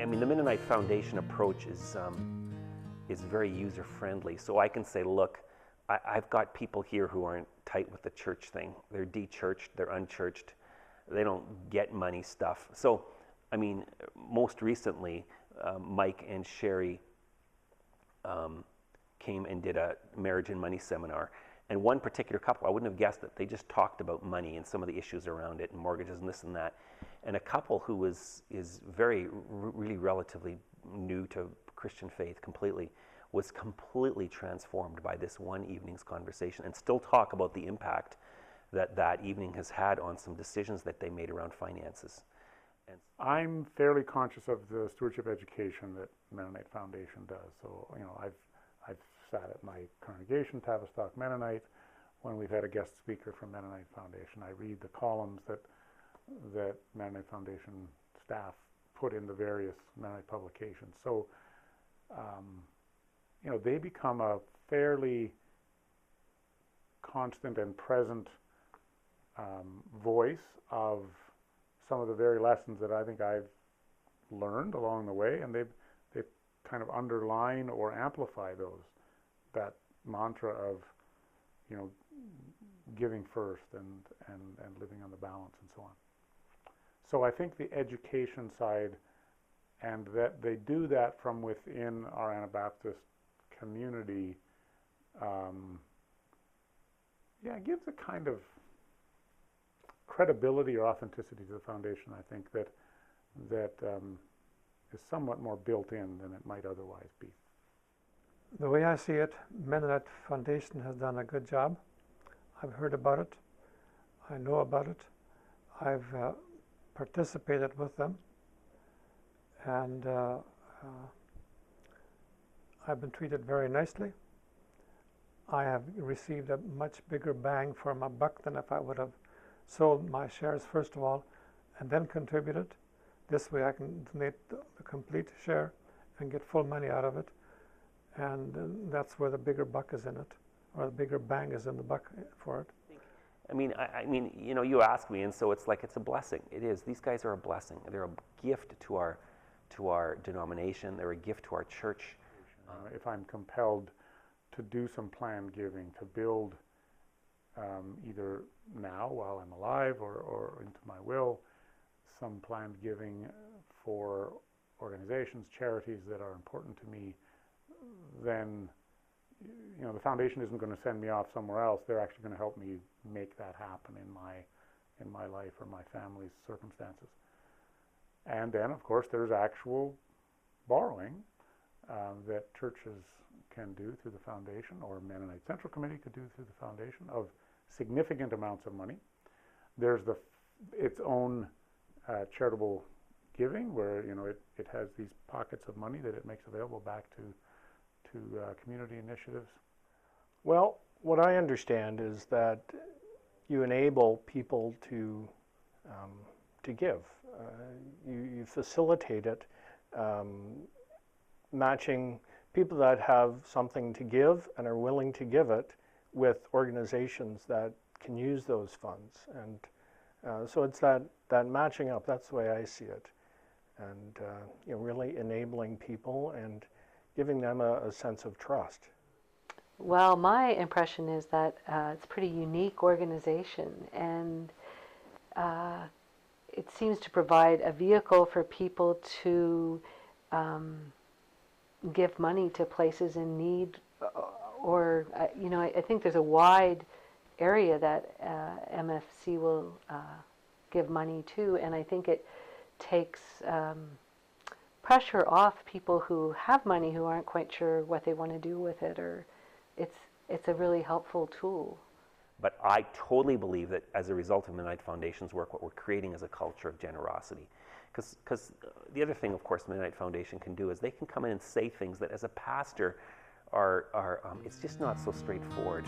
I mean, the Mennonite Foundation approach is very user-friendly. So I can say, look, I've got people here who aren't tight with the church thing. They're de-churched, they're unchurched, they don't get money stuff. So, I mean, most recently, Mike and Sherry came and did a marriage and money seminar. And one particular couple, I wouldn't have guessed it, they just talked about money and some of the issues around it and mortgages and this and that. And a couple who is really relatively new to Christian faith completely, was completely transformed by this one evening's conversation, and still talk about the impact that evening has had on some decisions that they made around finances. And I'm fairly conscious of the stewardship education that Mennonite Foundation does. So, you know, I've sat at my congregation, Tavistock Mennonite, when we've had a guest speaker from Mennonite Foundation. I read the columns that Mennonite Foundation staff put in the various Mennonite publications. So, you know, they become a fairly constant and present voice of some of the very lessons that I think I've learned along the way, and they've kind of underline or amplify that mantra of, you know, giving first and living on the balance and so on. So I think the education side, and that they do that from within our Anabaptist community, gives a kind of credibility or authenticity to the foundation, I think, that is somewhat more built in than it might otherwise be. The way I see it, Mennonite Foundation has done a good job. I've heard about it. I know about it. I've participated with them. And I've been treated very nicely. I have received a much bigger bang for my buck than if I would have sold my shares first of all and then contributed. This way I can donate the complete share and get full money out of it. And that's where the bigger buck is in it, or the bigger bang is in the buck for it. I mean, you know, you ask me, and so it's like it's a blessing. It is. These guys are a blessing. They're a gift to our denomination. They're a gift to our church. If I'm compelled to do some planned giving, to build either now while I'm alive or into my will, some planned giving for organizations, charities that are important to me, then, you know, the foundation isn't going to send me off somewhere else. They're actually going to help me make that happen in my life or my family's circumstances. And then, of course, there's actual borrowing that churches can do through the foundation, or Mennonite Central Committee could do through the foundation, of significant amounts of money. There's its own charitable giving, where, you know, it has these pockets of money that it makes available back to community initiatives. Well, what I understand is that you enable people to give. You facilitate it, matching people that have something to give and are willing to give it with organizations that can use those funds. And so it's that matching up. That's the way I see it. And you know, really enabling people and giving them a sense of trust. Well, my impression is that it's a pretty unique organization, and it seems to provide a vehicle for people to give money to places in need, or you know, I think there's a wide area that MFC will give money to, and I think it takes pressure off people who have money who aren't quite sure what they want to do with it, or it's a really helpful tool. But I totally believe that as a result of Mennonite Foundation's work, what we're creating is a culture of generosity. Because the other thing, of course, Mennonite Foundation can do is they can come in and say things that as a pastor are it's just not so straightforward.